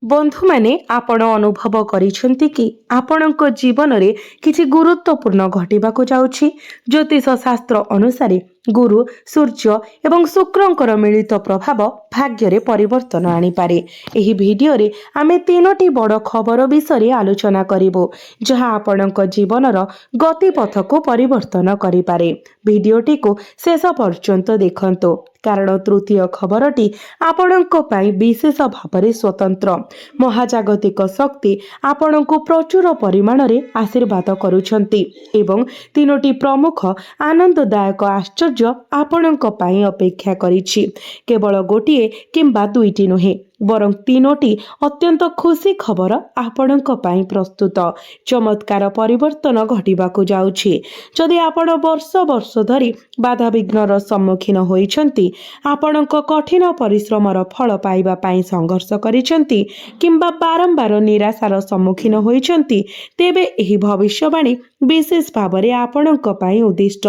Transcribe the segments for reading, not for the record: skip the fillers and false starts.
बंधु माने आपण अनुभव करिसेंती कि आपणक जीवन रे किछि गुरुत्वपूर्ण घटिबाको जाउछि। ज्योतिष शास्त्र अनुसार गुरु सूर्य एवं शुक्रंकर मिलित प्रभाव भाग्य रे परिवर्तन आनी पारे। एही भिडियो रे आमे तीनोटी बड़ खबर विषय आलोचना करिवो जहा आपणक जीवनर गतिपथ को परिवर्तन करि पारे। भिडियोटी को शेष पर्यंत देखंतो कारण तृतीय खबरटी आपणक पई विशेष भाବରେ स्वतंत्र। महाजागतिक शक्ति आपणको प्रचुर परिमाण रे आशीर्वाद करूछंती एवं तीनोटी प्रमुख आनंददायक आश्चर्य आपणक पई अपेक्षा करिछि। केवल गोटिए किंबा दुईटी नुहे बरं तीनोटी अत्यंत खुशी खबर आपणक पई प्रस्तुत। चमत्कार परिवर्तन घटिबाको जाउछि। जदि आपण वर्ष वर्ष धरि बाधा विघ्नर सम्मुखीन होइछंती, आपणक कठिन परिश्रमर फल पाइबा पई संघर्ष करिछंती किंबा बारंबार निराशार सम्मुखीन होइछंती, तेबे एही भविष्यवाणी विशेष भावरे आपणक पई उद्दिष्ट।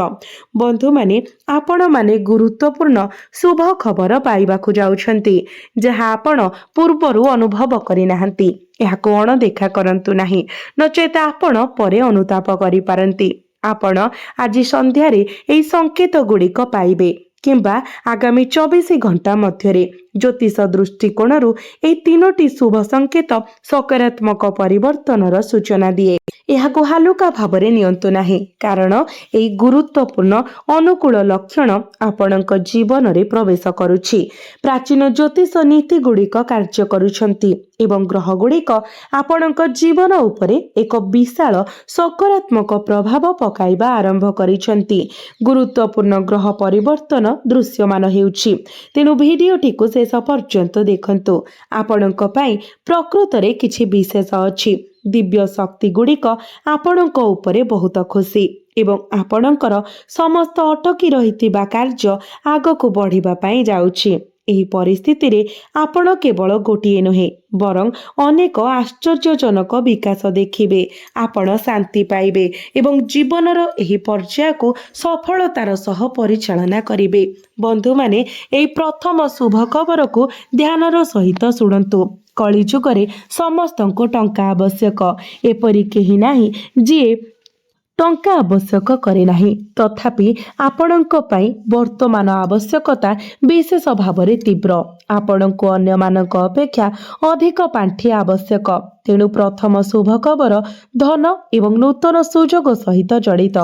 बंधु माने आपण माने गुरुत्वपूर्ण शुभ खबर पाइबाकु जाउछंती जहा आपण पूर्वरु अनुभव करि नाहंती। एहाको अणदेखा करंतु नाही, नचेत आपण परे अनुताप करि पारंती। आपण आज संध्यारे एही संकेत गुड़िक पाइबे किंबा आगामी 24 घंटा मध्यरे ज्योतिष दृष्टिकोणरू एही तीनोटी शुभ संकेत सकारात्मक परिवर्तनर सूचना दिए। एहाको हालुका भावरे नियंतु नाही कारण एही गुरुत्वपूर्ण अनुकूल लक्षण आपणक जीवन रे प्रवेश करुछि। प्राचीन ज्योतिष नीति गुड़िक कार्य करुछंती एवं ग्रह गुड़िक आपणक जीवन उपरे एक विशाल सकारात्मक प्रभाव पकाइबा आरंभ करिछंती। गुरुत्वपूर्ण ग्रह परिवर्तन दृश्यमान हेउछि, तेनु भिडियोटी को शेष पर्यंत देखंतु। आपणक पई प्रकृतरे किछि विशेष अछि। दिव्य शक्ति गुड़िक आपणक उपरे बहुत खुशी एवं आपणकर समस्त अटकी रहितिबा कार्य आगको बढ़िबा पई जाउछि। एही परिस्थिति रे आपण केवल गोटिए नुहे बरं अनेक आश्चर्यजनक विकास देखिबे। आपण शांति पाइबे एवं जीवनर एही पर्याय को सफलतार सह परिचालना करिबे। बंधु माने एही प्रथम शुभ खबर को ध्यानर सहित सुनंतु। कली जुगरे समस्तंको टंका आवश्यक, एपरि केही नाही जे टंका आवश्यक करे नाही, तथापि आपणक पई वर्तमान आवश्यकता विशेष भावरे तीव्र। आपणको अन्य मानक अपेक्षा अधिक पांठी आवश्यक, तेणु प्रथम शुभ खबर धन एवं नूतन सुजोग सहित जड़ित।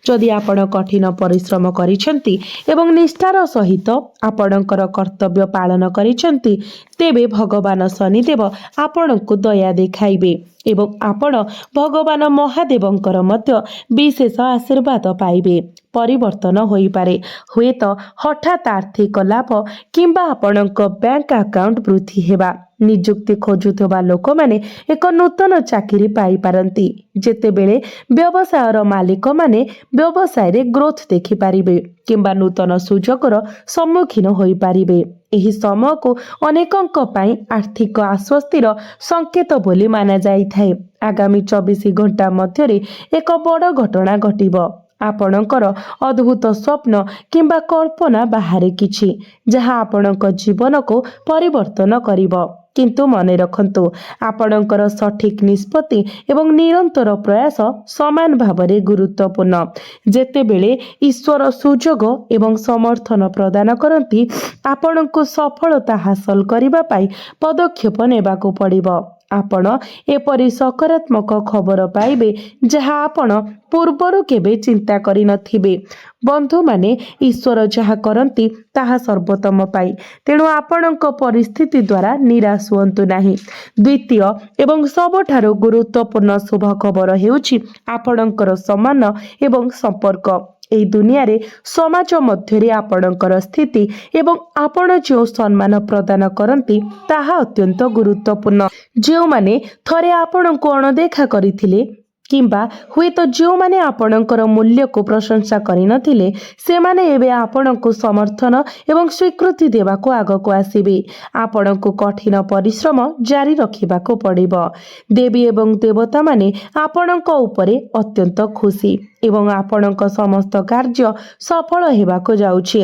जदि आपण कठिन परिश्रम करिसेंती एवं निष्ठार सहित आपणकर कर्तव्य पालन करिसेंती, तेबे भगवान शनिदेव आपणको दया देखाइबे एवं आपण भगवान महादेवंकर मध्य विशेष आशीर्वाद पाइबे। परिवर्तन होई पारे, हुए तो हठात आर्थिक लाभ किंबा आपणक बैंक अकाउंट वृद्धि हेबा। निजुक्ति खोजुथबा लोक माने एक नूतन चाकरी पाई पारंती, जेतेबेले व्यवसायर मालिक माने व्यवसाय रे ग्रोथ देखि पारिबे किंबा नूतन सुजोगर सम्मुखीन होई पारिबे। एही समय को अनेकंक पई आर्थिक आश्वस्तिर संकेत बोली माना जाई थाए। आगामी 24 घंटा मध्यरे एक बड़ घटना घटिबो। आपणकर अद्भुत स्वप्न किंबा कल्पना बाहरे किछि जहा आपणक जीवन को परिवर्तन करिबो। किंतु मने रखंतु, आपणकर सठिक निष्पत्ति एवं निरंतर प्रयास समान भावरे गुरुत्वपूर्ण। जेतेबेले ईश्वर सुजोग एवं समर्थन प्रदान करंती, आपणको सफलता हासिल करिबा पाई पदक्षेप नेबाको पड़िबो। आपण एपरि सकारात्मक खबर पाइबे जहा आपण पूर्वरु केबे चिंता करि नथिबे। बंधु माने ईश्वर जहा करंती ताहा सर्वोत्तम पाई, तेणु आपणक परिस्थिति द्वारा निराश हुअन्तु नाही। द्वितीय एवं सबठारु गुरुत्वपूर्ण शुभ खबर हेउछि आपणकर सम्मान एवं संपर्क। एई दुनिया रे समाज मध्यरे आपणकर स्थिति एवं आपण जो सम्मान प्रदान करंती ताहा अत्यंत गुरुत्वपूर्ण। जो माने थरे आपणको अणदेखा करिथिले किंबा हुए तो जो माने आपणकर मूल्य को प्रशंसा करि नथिले, से माने एबे आपणको समर्थन एवं स्वीकृति देबाको आगको आसीबे। आपणको कठिन परिश्रम जारी रखिबाको पड़िबो। देवी एवं देवता माने आपणको उपरे अत्यंत खुशी ଏବଂ ଆପଣଙ୍କ ସମସ୍ତ କାର୍ଯ୍ୟ ସଫଳ ହେବାକୁ ଯାଉଛି।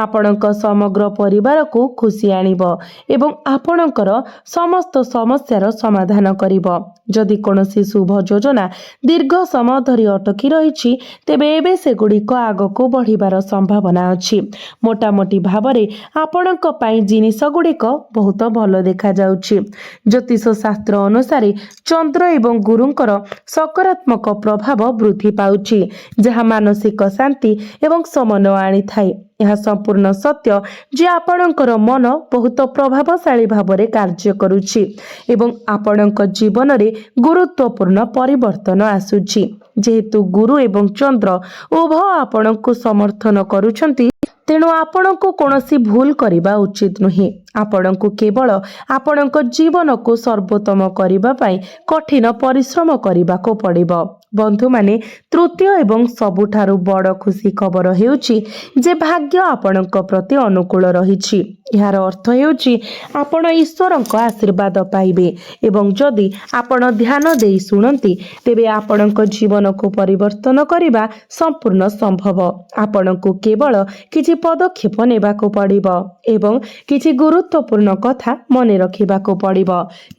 ଆପଣଙ୍କ ସମଗ୍ର ପରିବାରକୁ ଖୁସି ଆଣିବ ଏବଂ ଆପଣଙ୍କର ସମସ୍ତ ସମସ୍ୟାର ସମାଧାନ କରିବ। ଯଦି କୌଣସି ଶୁଭ ଯୋଜନା ଦୀର୍ଘ ସମୟ ଧରି ଅଟକି ରହିଛି, ତେବେ ଏବେ ସେଗୁଡ଼ିକ ଆଗକୁ ବଢ଼ିବାର ସମ୍ଭାବନା ଅଛି। ମୋଟାମୋଟି ଭାବରେ ଆପଣଙ୍କ ପାଇଁ ଜିନିଷ ଗୁଡ଼ିକ ବହୁତ ଭଲ ଦେଖାଯାଉଛି। ଜ୍ୟୋତିଷ ଶାସ୍ତ୍ର ଅନୁସାରେ ଚନ୍ଦ୍ର ଏବଂ ଗୁରୁଙ୍କର ସକାରାତ୍ମକ ପ୍ରଭାବ ବୃଦ୍ଧି ପାଉଛି, ଯାହା ମାନସିକ ଶାନ୍ତି ଏବଂ ସମନ୍ୱୟ ଆଣିଥାଏ। ଏହା ସମ୍ପୂର୍ଣ୍ଣ ସତ୍ୟ ଯେ ଆପଣଙ୍କର ମନ ବହୁତ ପ୍ରଭାବଶାଳୀ ଭାବରେ କାର୍ଯ୍ୟ କରୁଛି ଏବଂ ଆପଣଙ୍କ ଜୀବନରେ ଗୁରୁତ୍ୱପୂର୍ଣ୍ଣ ପରିବର୍ତ୍ତନ ଆସୁଛି। ଯେହେତୁ ଗୁରୁ ଏବଂ ଚନ୍ଦ୍ର ଉଭୟ ଆପଣଙ୍କୁ ସମର୍ଥନ କରୁଛନ୍ତି, ତେଣୁ ଆପଣଙ୍କୁ କୌଣସି ଭୁଲ କରିବା ଉଚିତ ନୁହେଁ। ଆପଣଙ୍କୁ କେବଳ ଆପଣଙ୍କ ଜୀବନକୁ ସର୍ବୋତ୍ତମ କରିବା ପାଇଁ କଠିନ ପରିଶ୍ରମ କରିବାକୁ ପଡ଼ିବ। ବନ୍ଧୁମାନେ, ତୃତୀୟ ଏବଂ ସବୁଠାରୁ ବଡ଼ ଖୁସି ଖବର ହେଉଛି ଯେ ଭାଗ୍ୟ ଆପଣଙ୍କ ପ୍ରତି ଅନୁକୂଳ ରହିଛି। ଏହାର ଅର୍ଥ ହେଉଛି ଆପଣ ଈଶ୍ୱରଙ୍କ ଆଶୀର୍ବାଦ ପାଇବେ ଏବଂ ଯଦି ଆପଣ ଧ୍ୟାନ ଦେଇ ଶୁଣନ୍ତି, ତେବେ ଆପଣଙ୍କ ଜୀବନକୁ ପରିବର୍ତ୍ତନ କରିବା ସମ୍ପୂର୍ଣ୍ଣ ସମ୍ଭବ। ଆପଣଙ୍କୁ କେବଳ କିଛି ପଦକ୍ଷେପ ନେବାକୁ ପଡ଼ିବ ଏବଂ କିଛି ଗୁରୁତ୍ୱପୂର୍ଣ୍ଣ କଥା ମନେ ରଖିବାକୁ ପଡ଼ିବ,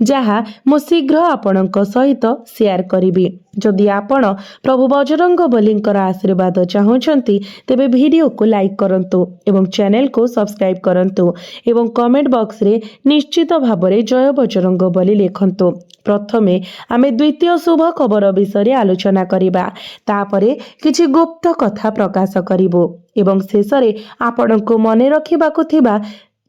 ଯାହା ମୁଁ ଶୀଘ୍ର ଆପଣଙ୍କ ସହିତ ସେୟାର କରିବି। ଯଦି ଆପଣ ପ୍ରଭୁ ବଜରଙ୍ଗବଲୀଙ୍କର ଆଶୀର୍ବାଦ ଚାହୁଁଛନ୍ତି, ତେବେ ଭିଡ଼ିଓକୁ ଲାଇକ୍ କରନ୍ତୁ ଏବଂ ଚ୍ୟାନେଲକୁ ସବସ୍କ୍ରାଇବ୍ କରନ୍ତୁ ଏବଂ କମେଣ୍ଟ ବକ୍ସରେ ନିଶ୍ଚିତ ଭାବରେ ଜୟ ବଜରଙ୍ଗବଲି ଲେଖନ୍ତୁ। ପ୍ରଥମେ ଆମେ ଦ୍ୱିତୀୟ ଶୁଭ ଖବର ବିଷୟରେ ଆଲୋଚନା କରିବା, ତାପରେ କିଛି ଗୁପ୍ତ କଥା ପ୍ରକାଶ କରିବୁ ଏବଂ ଶେଷରେ ଆପଣଙ୍କୁ ମନେ ରଖିବାକୁ ଥିବା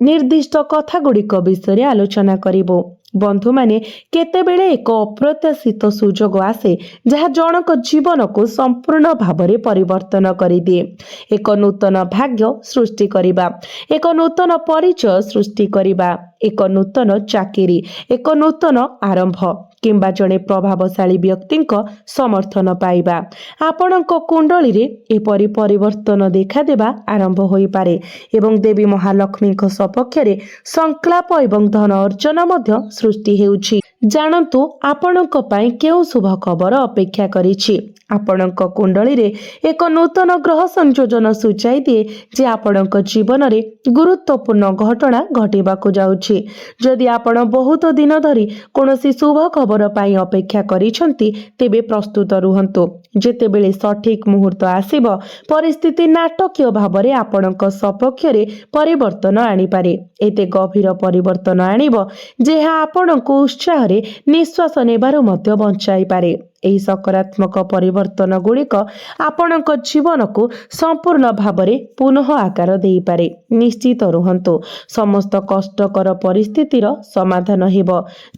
ନିର୍ଦ୍ଦିଷ୍ଟ କଥାଗୁଡ଼ିକ ବିଷୟରେ ଆଲୋଚନା କରିବୁ। ବନ୍ଧୁମାନେ, କେତେବେଳେ ଏକ ଅପ୍ରତ୍ୟାଶିତ ସୁଯୋଗ ଆସେ ଯାହା ଜଣଙ୍କ ଜୀବନକୁ ସମ୍ପୂର୍ଣ୍ଣ ଭାବରେ ପରିବର୍ତ୍ତନ କରିଦିଏ। ଏକ ନୂତନ ଭାଗ୍ୟ ସୃଷ୍ଟି କରିବା, ଏକ ନୂତନ ପରିଚୟ ସୃଷ୍ଟି କରିବା, ଏକ ନୂତନ ଚାକିରି, ଏକ ନୂତନ ଆରମ୍ଭ କିମ୍ବା ଜଣେ ପ୍ରଭାବଶାଳୀ ବ୍ୟକ୍ତିଙ୍କ ସମର୍ଥନ ପାଇବା। ଆପଣଙ୍କ କୁଣ୍ଡଳୀରେ ଏପରି ପରିବର୍ତ୍ତନ ଦେଖାଦେବା ଆରମ୍ଭ ହୋଇପାରେ ଏବଂ ଦେବୀ ମହାଲକ୍ଷ୍ମୀଙ୍କ ସପକ୍ଷରେ ସଂକ୍ଳାପ ଏବଂ ଧନ ଅର୍ଜନ ମଧ୍ୟ ସୃଷ୍ଟି ହେଉଛି। ଜାଣନ୍ତୁ ଆପଣଙ୍କ ପାଇଁ କେଉଁ ଶୁଭ ଖବର ଅପେକ୍ଷା କରିଛି। ଆପଣଙ୍କ କୁଣ୍ଡଳୀରେ ଏକ ନୂତନ ଗ୍ରହ ସଂଯୋଜନ ସୂଚାଇ ଦିଏ ଯେ ଆପଣଙ୍କ ଜୀବନରେ ଗୁରୁତ୍ୱପୂର୍ଣ୍ଣ ଘଟଣା ଘଟିବାକୁ ଯାଉଛି। ଯଦି ଆପଣ ବହୁତ ଦିନ ଧରି କୌଣସି ଶୁଭ ଖବର ପାଇଁ ଅପେକ୍ଷା କରିଛନ୍ତି, ତେବେ ପ୍ରସ୍ତୁତ ରୁହନ୍ତୁ। ଯେତେବେଳେ ସଠିକ୍ ମୁହୂର୍ତ୍ତ ଆସିବ, ପରିସ୍ଥିତି ନାଟକୀୟ ଭାବରେ ଆପଣଙ୍କ ସପକ୍ଷରେ ପରିବର୍ତ୍ତନ ଆଣିପାରେ। ଏତେ ଗଭୀର ପରିବର୍ତ୍ତନ ଆଣିବ ଯେ ଏହା ଆପଣଙ୍କୁ ଉତ୍ସାହରେ ନିଶ୍ୱାସ ନେବାରୁ ମଧ୍ୟ ବଞ୍ଚାଇପାରେ। ଏହି ସକାରାତ୍ମକ ପରିବର୍ତ୍ତନ ଗୁଡ଼ିକ ଆପଣଙ୍କ ଜୀବନକୁ ସମ୍ପୂର୍ଣ୍ଣ ଭାବରେ ପୁନଃ ଆକାର ଦେଇପାରେ। ନିଶ୍ଚିତ ରୁହନ୍ତୁ, ସମସ୍ତ କଷ୍ଟକର ପରିସ୍ଥିତିର ସମାଧାନ ହେବ।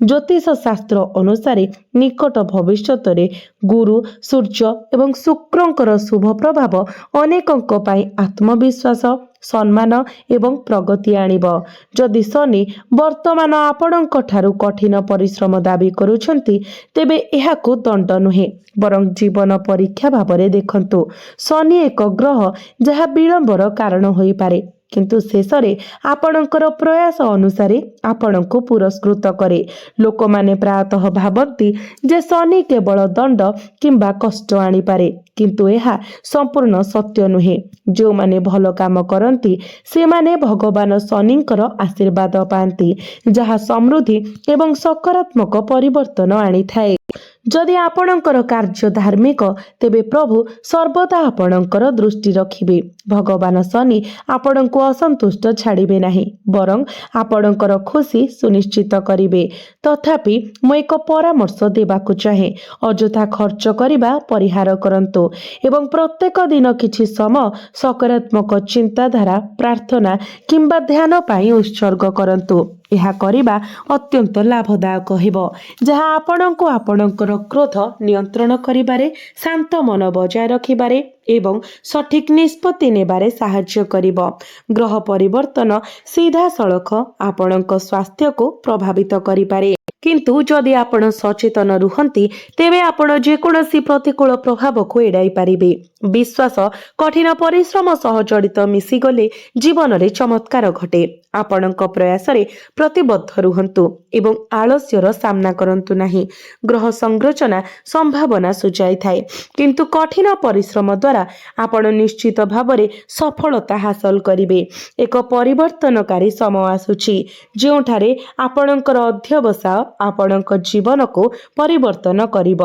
ଜ୍ୟୋତିଷ ଶାସ୍ତ୍ର ଅନୁସାରେ ନିକଟ ଭବିଷ୍ୟତରେ ଗୁରୁ, ସୂର୍ଯ୍ୟ ଏବଂ ଶୁକ୍ରଙ୍କର ଶୁଭ ପ୍ରଭାବ ଅନେକଙ୍କ ପାଇଁ ଆତ୍ମବିଶ୍ୱାସ, ସମ୍ମାନ ଏବଂ ପ୍ରଗତି ଆଣିବ। ଯଦି ଶନି ବର୍ତ୍ତମାନ ଆପଣଙ୍କ ଠାରୁ କଠିନ ପରିଶ୍ରମ ଦାବି କରୁଛନ୍ତି, ତେବେ ଏହାକୁ ଦଣ୍ଡ ନୁହେଁ, ବରଂ ଜୀବନ ପରୀକ୍ଷା ଭାବରେ ଦେଖନ୍ତୁ। ଶନି ଏକ ଗ୍ରହ ଯାହା ବିଳମ୍ବର କାରଣ ହୋଇପାରେ, କିନ୍ତୁ ଶେଷରେ ଆପଣଙ୍କର ପ୍ରୟାସ ଅନୁସାରେ ଆପଣଙ୍କୁ ପୁରସ୍କୃତ କରେ। ଲୋକମାନେ ପ୍ରାୟତଃ ଭାବନ୍ତି ଯେ ଶନି କେବଳ ଦଣ୍ଡ କିମ୍ବା କଷ୍ଟ ଆଣିପାରେ, କିନ୍ତୁ ଏହା ସମ୍ପୂର୍ଣ୍ଣ ସତ୍ୟ ନୁହେଁ। ଯେଉଁମାନେ ଭଲ କାମ କରନ୍ତି, ସେମାନେ ଭଗବାନ ଶନିଙ୍କର ଆଶୀର୍ବାଦ ପାଆନ୍ତି, ଯାହା ସମୃଦ୍ଧି ଏବଂ ସକାରାତ୍ମକ ପରିବର୍ତ୍ତନ ଆଣିଥାଏ। ଯଦି ଆପଣଙ୍କର କାର୍ଯ୍ୟ ଧାର୍ମିକ, ତେବେ ପ୍ରଭୁ ସର୍ବଦା ଆପଣଙ୍କର ଦୃଷ୍ଟି ରଖିବେ। ଭଗବାନ ଶନି ଆପଣଙ୍କୁ ଅସନ୍ତୁଷ୍ଟ ଛାଡ଼ିବେ ନାହିଁ, ବରଂ ଆପଣଙ୍କର ଖୁସି ସୁନିଶ୍ଚିତ କରିବେ। ତଥାପି ମୁଁ ଏକ ପରାମର୍ଶ ଦେବାକୁ ଚାହେଁ, ଅଯଥା ଖର୍ଚ୍ଚ କରିବା ପରିହାର କରନ୍ତୁ ଏବଂ ପ୍ରତ୍ୟେକ ଦିନ କିଛି ସମୟ ସକାରାତ୍ମକ ଚିନ୍ତାଧାରା, ପ୍ରାର୍ଥନା କିମ୍ବା ଧ୍ୟାନ ପାଇଁ ଉତ୍ସର୍ଗ କରନ୍ତୁ। ଏହା କରିବା ଅତ୍ୟନ୍ତ ଲାଭଦାୟକ ହେବ, ଯାହା ଆପଣଙ୍କୁ ଆପଣଙ୍କର କ୍ରୋଧ ନିୟନ୍ତ୍ରଣ କରିବାରେ, ଶାନ୍ତ ମନ ବଜାୟ ରଖିବାରେ ଏବଂ ସଠିକ୍ ନିଷ୍ପତ୍ତି ନେବାରେ ସାହାଯ୍ୟ କରିବ। ଗ୍ରହ ପରିବର୍ତ୍ତନ ସିଧାସଳଖ ଆପଣଙ୍କ ସ୍ୱାସ୍ଥ୍ୟକୁ ପ୍ରଭାବିତ କରିପାରେ, କିନ୍ତୁ ଯଦି ଆପଣ ସଚେତନ ରୁହନ୍ତି ତେବେ ଆପଣ ଯେକୌଣସି ପ୍ରତିକୂଳ ପ୍ରଭାବକୁ ଏଡ଼ାଇ ପାରିବେ। ବିଶ୍ୱାସ, କଠିନ ପରିଶ୍ରମ ସହ ଜଡ଼ିତ ମିଶିଗଲେ ଜୀବନରେ ଚମତ୍କାର ଘଟେ। ଆପଣଙ୍କ ପ୍ରୟାସରେ ପ୍ରତିବଦ୍ଧ ରୁହନ୍ତୁ ଏବଂ ଆଳସ୍ୟର ସାମ୍ନା କରନ୍ତୁ ନାହିଁ। ଗ୍ରହ ସଂରଚନା ସମ୍ଭାବନା ସୂଚାଇଥାଏ, କିନ୍ତୁ କଠିନ ପରିଶ୍ରମ ଦ୍ୱାରା ଆପଣ ନିଶ୍ଚିତ ଭାବରେ ସଫଳତା ହାସଲ କରିବେ। ଏକ ପରିବର୍ତ୍ତନକାରୀ ସମୟ ଆସୁଛି ଯେଉଁଠାରେ ଆପଣଙ୍କର ଅଧ୍ୟବସାୟ ଆପଣଙ୍କ ଜୀବନକୁ ପରିବର୍ତ୍ତନ କରିବ।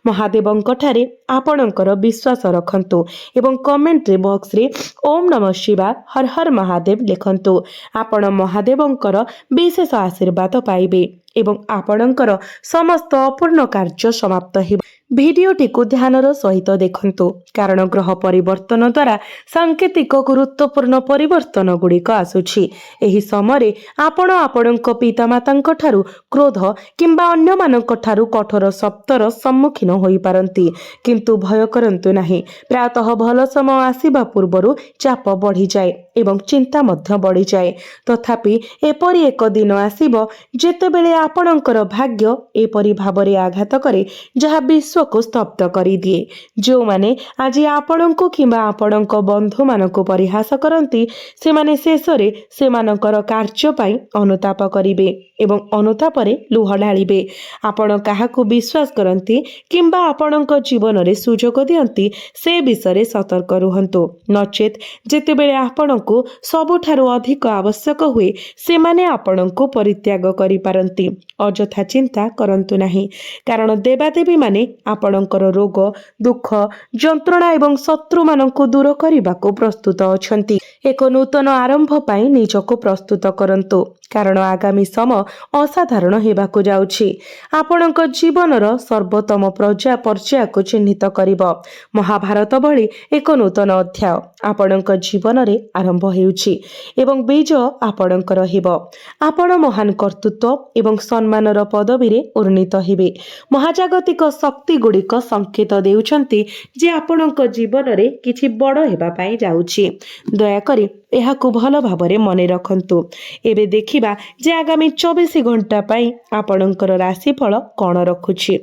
ମହାଦେବଙ୍କଠାରେ ଆପଣଙ୍କର ବିଶ୍ୱାସ ରଖନ୍ତୁ ଏବଂ କମେଣ୍ଟ ବକ୍ସରେ ଓମ୍ ନମଃ ଶିବାୟ ହର ହର ମହାଦେବ ଲେଖନ୍ତୁ। ଆପଣ ମହାଦେବଙ୍କର ବିଶେଷ ଆଶୀର୍ବାଦ ପାଇବେ ଏବଂ ଆପଣଙ୍କର ସମସ୍ତ ଅପୂର୍ଣ୍ଣ କାର୍ଯ୍ୟ ସମାପ୍ତ ହେବ। ଭିଡ଼ିଓଟିକୁ ଧ୍ୟାନର ସହିତ ଦେଖନ୍ତୁ, କାରଣ ଗ୍ରହ ପରିବର୍ତ୍ତନ ଦ୍ୱାରା ସାଙ୍କେତିକ ଗୁରୁତ୍ୱପୂର୍ଣ୍ଣ ପରିବର୍ତ୍ତନ ଗୁଡ଼ିକ ଆସୁଛି। ଏହି ସମୟରେ ଆପଣ ଆପଣଙ୍କ ପିତାମାତାଙ୍କ ଠାରୁ କ୍ରୋଧ କିମ୍ବା ଅନ୍ୟମାନଙ୍କ ଠାରୁ କଠୋର ଶବ୍ଦର ସମ୍ମୁଖୀନ ହୋଇପାରନ୍ତି, କିନ୍ତୁ ଭୟ କରନ୍ତୁ ନାହିଁ। ପ୍ରାୟତଃ ଭଲ ସମୟ ଆସିବା ପୂର୍ବରୁ ଚାପ ବଢ଼ିଯାଏ ଏବଂ ଚିନ୍ତା ମଧ୍ୟ ବଢ଼ିଯାଏ। ତଥାପି ଏପରି ଏକ ଦିନ ଆସିବ ଯେତେବେଳେ ଆପଣଙ୍କର ଭାଗ୍ୟ ଏପରି ଭାବରେ ଆଘାତ କରେ ଯାହା ବିଶ୍ୱକୁ ସ୍ତବ୍ଧ କରିଦିଏ। ଯେଉଁମାନେ ଆଜି ଆପଣଙ୍କୁ କିମ୍ବା ଆପଣଙ୍କ ବନ୍ଧୁମାନଙ୍କୁ ପରିହାସ କରନ୍ତି, ସେମାନେ ଶେଷରେ ସେମାନଙ୍କର କାର୍ଯ୍ୟ ପାଇଁ ଅନୁତାପ କରିବେ ଏବଂ ଅନୁତାପରେ ଲୁହ ଢାଳିବେ। ଆପଣ କାହାକୁ ବିଶ୍ୱାସ କରନ୍ତି କିମ୍ବା ଆପଣଙ୍କ ଜୀବନରେ ସୁଯୋଗ ଦିଅନ୍ତି, ସେ ବିଷୟରେ ସତର୍କ ରୁହନ୍ତୁ। ନଚେତ୍ ଯେତେବେଳେ ଆପଣଙ୍କୁ ସବୁଠାରୁ ଅଧିକ ଆବଶ୍ୟକ ହୁଏ, ସେମାନେ ଆପଣଙ୍କୁ ପରିତ୍ୟାଗ କରିପାରନ୍ତି। ଅଯଥା ଚିନ୍ତା କରନ୍ତୁ ନାହିଁ, କାରଣ ଦେବାଦେବୀମାନେ ଆପଣଙ୍କର ରୋଗ, ଦୁଃଖ, ଯନ୍ତ୍ରଣା ଏବଂ ଶତ୍ରୁମାନଙ୍କୁ ଦୂର କରିବାକୁ ପ୍ରସ୍ତୁତ ଅଛନ୍ତି। ଏକ ନୂତନ ଆରମ୍ଭ ପାଇଁ ନିଜକୁ ପ୍ରସ୍ତୁତ କରନ୍ତୁ, କାରଣ ଆଗାମୀ ସମୟ ଅସାଧାରଣ ହେବାକୁ ଯାଉଛି। ଆପଣଙ୍କ ଜୀବନର ସର୍ବୋତ୍ତମ ପର୍ଯ୍ୟାୟକୁ ଚିହ୍ନିତ କରିବ। ମହାଭାରତ ଭଳି ଏକ ନୂତନ ଅଧ୍ୟାୟ ଆପଣଙ୍କ ଜୀବନରେ ଆରମ୍ଭ ହେଉଛି ଏବଂ ବିଜୟ ଆପଣଙ୍କର ହେବ। ଆପଣ ମହାନ କର୍ତ୍ତୃତ୍ୱ ଏବଂ ସମ୍ମାନର ପଦବୀରେ ଉନ୍ନୀତ ହେବେ। ମହାଜାଗତିକ ଶକ୍ତି ଗୁଡ଼ିକ ସଂକେତ ଦେଉଛନ୍ତି ଯେ ଆପଣଙ୍କ ଜୀବନରେ କିଛି ବଡ଼ ହେବା ପାଇଁ ଯାଉଛି। ଦୟାକରି ଏହାକୁ ଭଲ ଭାବରେ ମନେ ରଖନ୍ତୁ। ଏବେ ଦେଖିବା ଯେ ଆଗାମୀ 24 ଘଣ୍ଟା ପାଇଁ ଆପଣଙ୍କର ରାଶିଫଳ କ'ଣ ରଖୁଛି।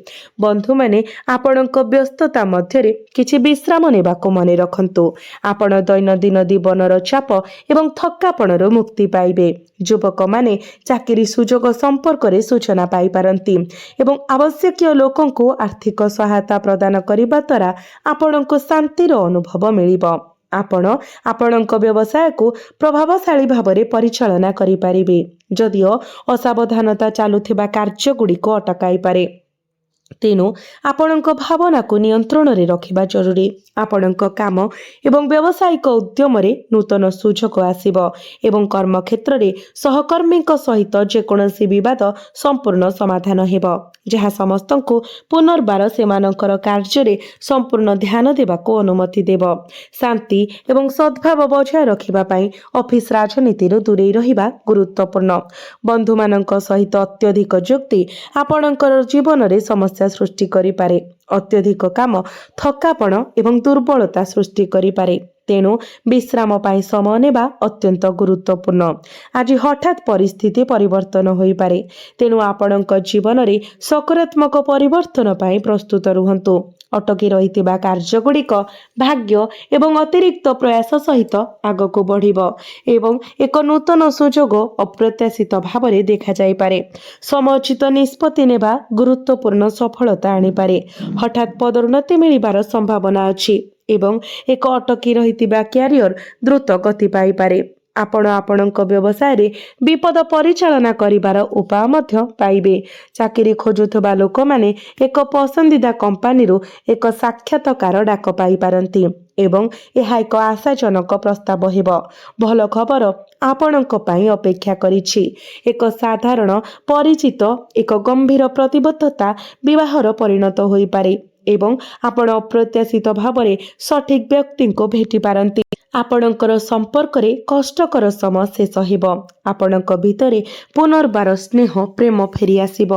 ବନ୍ଧୁମାନେ, ଆପଣଙ୍କ ବ୍ୟସ୍ତତା ମଧ୍ୟରେ କିଛି ବିଶ୍ରାମ ନେବାକୁ ମନେ ରଖନ୍ତୁ। ଆପଣ ଦୈନନ୍ଦିନ ଜୀବନର ଚାପ ଏବଂ ଥକାପଣରୁ ମୁକ୍ତି ପାଇବେ। ଯୁବକମାନେ ଚାକିରି ସୁଯୋଗ ସମ୍ପର୍କରେ ସୂଚନା ପାଇପାରନ୍ତି ଏବଂ ଆବଶ୍ୟକୀୟ ଲୋକଙ୍କୁ ଆର୍ଥିକ ସହାୟତା ପ୍ରଦାନ କରିବା ଦ୍ୱାରା ଆପଣଙ୍କୁ ଶାନ୍ତିର ଅନୁଭବ ମିଳିବ। ଆପଣ ଆପଣଙ୍କ ବ୍ୟବସାୟକୁ ପ୍ରଭାବଶାଳୀ ଭାବରେ ପରିଚାଳନା କରିପାରିବେ, ଯଦିଓ ଅସାବଧାନତା ଚାଲୁଥିବା କାର୍ଯ୍ୟଗୁଡ଼ିକୁ ଅଟକାଇପାରେ। ତେଣୁ ଆପଣଙ୍କ ଭାବନାକୁ ନିୟନ୍ତ୍ରଣରେ ରଖିବା ଜରୁରୀ। ଆପଣଙ୍କ କାମ ଏବଂ ବ୍ୟବସାୟିକ ଉଦ୍ୟମରେ ନୂତନ ସୁଯୋଗ ଆସିବ ଏବଂ କର୍ମକ୍ଷେତ୍ରରେ ସହକର୍ମୀଙ୍କ ସହିତ ଯେକୌଣସି ବିବାଦ ସମ୍ପୂର୍ଣ୍ଣ ସମାଧାନ ହେବ, ଯାହା ସମସ୍ତଙ୍କୁ ପୁନର୍ବାର ସେମାନଙ୍କର କାର୍ଯ୍ୟରେ ସମ୍ପୂର୍ଣ୍ଣ ଧ୍ୟାନ ଦେବାକୁ ଅନୁମତି ଦେବ। ଶାନ୍ତି ଏବଂ ସଦ୍ଭାବ ବଜାୟ ରଖିବା ପାଇଁ ଅଫିସ ରାଜନୀତିରୁ ଦୂରେଇ ରହିବା ଗୁରୁତ୍ୱପୂର୍ଣ୍ଣ। ବନ୍ଧୁମାନଙ୍କ ସହିତ ଅତ୍ୟଧିକ ଯୁକ୍ତି ଆପଣଙ୍କର ଜୀବନରେ ସମସ୍ୟା ସୃଷ୍ଟି କରିପାରେ। ଅତ୍ୟଧିକ କାମ ଥକାପଣ ଏବଂ ଦୁର୍ବଳତା ସୃଷ୍ଟି କରିପାରେ। ତେଣୁ ବିଶ୍ରାମ ପାଇଁ ସମୟ ନେବା ଅତ୍ୟନ୍ତ ଗୁରୁତ୍ୱପୂର୍ଣ୍ଣ। ଆଜି ହଠାତ୍ ପରିସ୍ଥିତି ପରିବର୍ତ୍ତନ ହୋଇପାରେ, ତେଣୁ ଆପଣଙ୍କ ଜୀବନରେ ସକାରାତ୍ମକ ପରିବର୍ତ୍ତନ ପାଇଁ ପ୍ରସ୍ତୁତ ରୁହନ୍ତୁ। ଅଟକି ରହିଥିବା କାର୍ଯ୍ୟଗୁଡ଼ିକ ଭାଗ୍ୟ ଏବଂ ଅତିରିକ୍ତ ପ୍ରୟାସ ସହିତ ଆଗକୁ ବଢ଼ିବ ଏବଂ ଏକ ନୂତନ ସୁଯୋଗ ଅପ୍ରତ୍ୟାଶିତ ଭାବରେ ଦେଖାଯାଇପାରେ। ସମୟୋଚିତ ନିଷ୍ପତ୍ତି ନେବା ଗୁରୁତ୍ୱପୂର୍ଣ୍ଣ ସଫଳତା ଆଣିପାରେ। ହଠାତ୍ ପଦୋନ୍ନତି ମିଳିବାର ସମ୍ଭାବନା ଅଛି ଏବଂ ଏକ ଅଟକି ରହିଥିବା କ୍ୟାରିୟର ଦ୍ରୁତ ଗତି ପାଇପାରେ। ଆପଣ ଆପଣଙ୍କ ବ୍ୟବସାୟରେ ବିପଦ ପରିଚାଳନା କରିବାର ଉପାୟ ମଧ୍ୟ ପାଇବେ। ଚାକିରି ଖୋଜୁଥିବା ଲୋକମାନେ ଏକ ପସନ୍ଦିଦା କମ୍ପାନୀରୁ ଏକ ସାକ୍ଷାତକାର ଡାକ ପାଇପାରନ୍ତି ଏବଂ ଏହା ଏକ ଆଶାଜନକ ପ୍ରସ୍ତାବ ହେବ। ଭଲ ଖବର ଆପଣଙ୍କ ପାଇଁ ଅପେକ୍ଷା କରିଛି। ଏକ ସାଧାରଣ ପରିଚିତ ଏକ ଗମ୍ଭୀର ପ୍ରତିବଦ୍ଧତା ବିବାହର ପରିଣତ ହୋଇପାରେ ଏବଂ ଆପଣ ଅପ୍ରତ୍ୟାଶିତ ଭାବରେ ସଠିକ୍ ବ୍ୟକ୍ତିଙ୍କୁ ଭେଟିପାରନ୍ତି। ଆପଣଙ୍କର ସମ୍ପର୍କରେ କଷ୍ଟକର ସମୟ ଶେଷ ହେବ। ଆପଣଙ୍କ ଭିତରେ ପୁନର୍ବାର ସ୍ନେହ ପ୍ରେମ ଫେରିଆସିବ।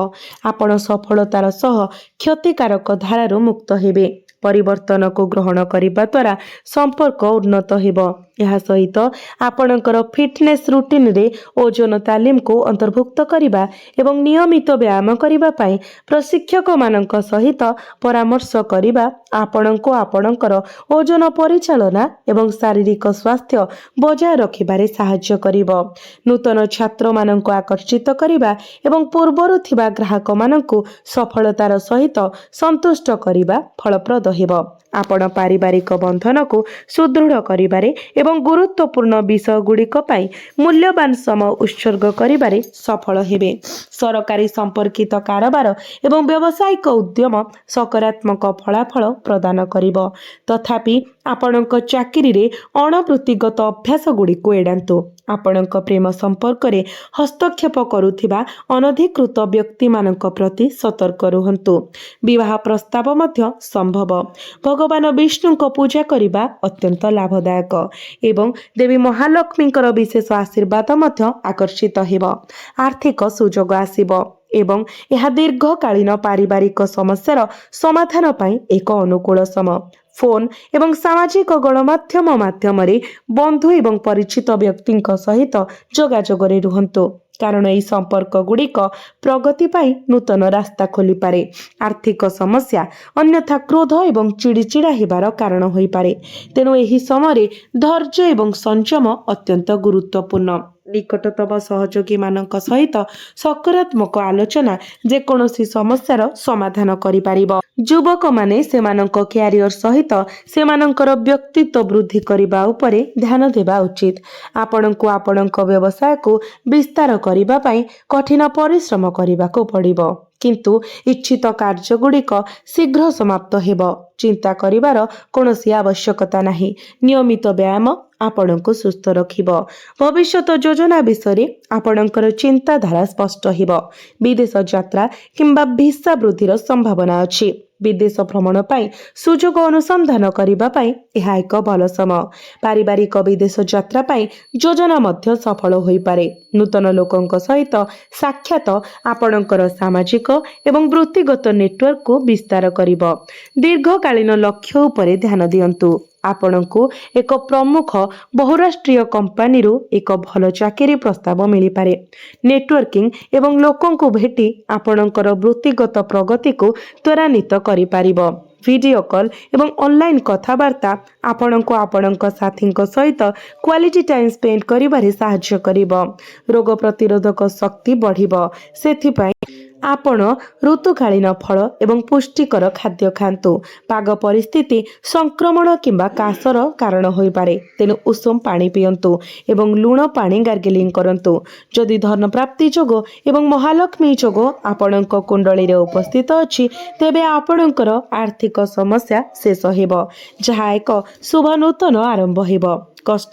ଆପଣ ସଫଳତାର ସହ କ୍ଷତିକାରକ ଧାରାରୁ ମୁକ୍ତ ହେବେ। परिवर्तन को ग्रहण करने द्वारा संपर्क उन्नत हेबो। यह सहित आपणकर फिटनेस रूटीन रे ओजन तालीम को अंतर्भुक्त करिबा एवं नियमित व्यायाम करिबा पाई प्रशिक्षक मानक सहित परामर्श करिबा आपणको आपणकर ओजन परिचालना एवं शारीरिक स्वास्थ्य बजाय रखिबारे सहाय्य करिबो। नूतन छात्र मानक आकर्षित करिबा एवं पूर्वरु थिबा ग्राहक मानकु सफलतार सहित संतुष्ट करिबा फलप्रद हेबो। आपण पारिवारिक बंधन को सुदृढ़ करिबारे एवं गुरुत्वपूर्ण विषय गुड़िक पाई मूल्यवान समय उत्सर्ग करिबारे सफल हेबे। सरकारी संपर्कित कारोबार एवं व्यावसायिक उद्यम सकारात्मक फलाफल प्रदान करिबो। तथापि आपणक चाकरी रे अणवृत्तिगत अभ्यास गुड़िक एड़ांतु। आपणक प्रेम संपर्क रे हस्तक्षेप करुथिबा अनधिकृत व्यक्ति मानक प्रति सतर्क रुहंतु। विवाह प्रस्ताव मध्य संभव। भगवान विष्णु को पूजा करिबा अत्यंत लाभदायक एवं देवी महालक्ष्मी विशेष आशीर्वाद मध्य आकर्षित हेब। आर्थिक सुजोग आसीबो एवं यह दीर्घकालीन पारिवारिक समस्यार समाधान पाई एक अनुकूल समय। फोन एवं सामाजिक गणमाध्यम माध्यम बंधु एवं परिचित व्यक्ति सहित जोगाजोग रे रुहंतु कारण यह संपर्क गुड़िक प्रगति पाई नूतन रास्ता खोली पारे। आर्थिक समस्या अन्यथा क्रोध एवं चिड़चिड़ा हेबार कारण होई पारे। तेणु एही समय धैर्य एवं संयम अत्यंत गुरुत्वपूर्ण। निकटतम सहयोगी मानक सहित सकारात्मक आलोचना जेकोसी समस्यार समाधान करिपारिबो। युवक माने सेमानक क्यारियर सहित सेमानकर व्यक्तित्व वृद्धि करबा उपरे ध्यान देबा उचित। आपणको आपणक व्यवसाय को विस्तार करिबा पई कठिन परिश्रम करिबाको पड़िबो किंतु इच्छित कार्य गुड़िक शीघ्र समाप्त हेबो। चिंता करिबार कोनोसी आवश्यकता नाही। नियमित व्यायाम आपणको सुस्थ रखिबो। भविष्यत योजना विषय आपणकर चिंताधारा स्पष्ट हेबो। विदेश यात्रा किंबा भिसा वृद्धिर संभावना अछि। विदेश भ्रमण पाई सुजोग अनुसंधान करिबा पाई यह एक भल समय। पारिवारिक विदेश यात्रा पाई योजना मध्य सफल होई पारे। नूतन लोकंक सहित साक्षात आपणकर सामाजिक एवं वृत्तिगत नेटवर्क को विस्तार करिबो। दीर्घकालीन लक्ष्य उपरे ध्यान दियंतु। आपणको एक प्रमुख बहुराष्ट्रीय कंपनी एक भल चाकरी प्रस्ताव मिली पारे। नेटवर्किंग एवं लोकों को भेटी आपणकर वृत्तिगत प्रगति को त्वरान्वित करि पारिबो। वीडियो कॉल एवं ऑनलाइन कथबार्ता आपणको आपणक साथी सहित क्वालिटी टाइम स्पेंड करिबारे सहाय्य करिबो। रोग प्रतिरोधक शक्ति बढ़िबो। सेथिपाई आपण ऋतुकालीन फल एवं पुष्टिकर खाद्य खांतु। पाग परिस्थिति संक्रमण किंबा कासर कारण होई पारे। तेनु उषुम पानी पियंतु एवं लूण पानी गार्गलिंग करंतु। जदि धन प्राप्ति जोग एवं महालक्ष्मी जोग आपणक कुंडली रे उपस्थित अछि तेबे आपणकर आर्थिक समस्या शेष हेबो जहा एक शुभ नूतन आरंभ हेबो। कष्ट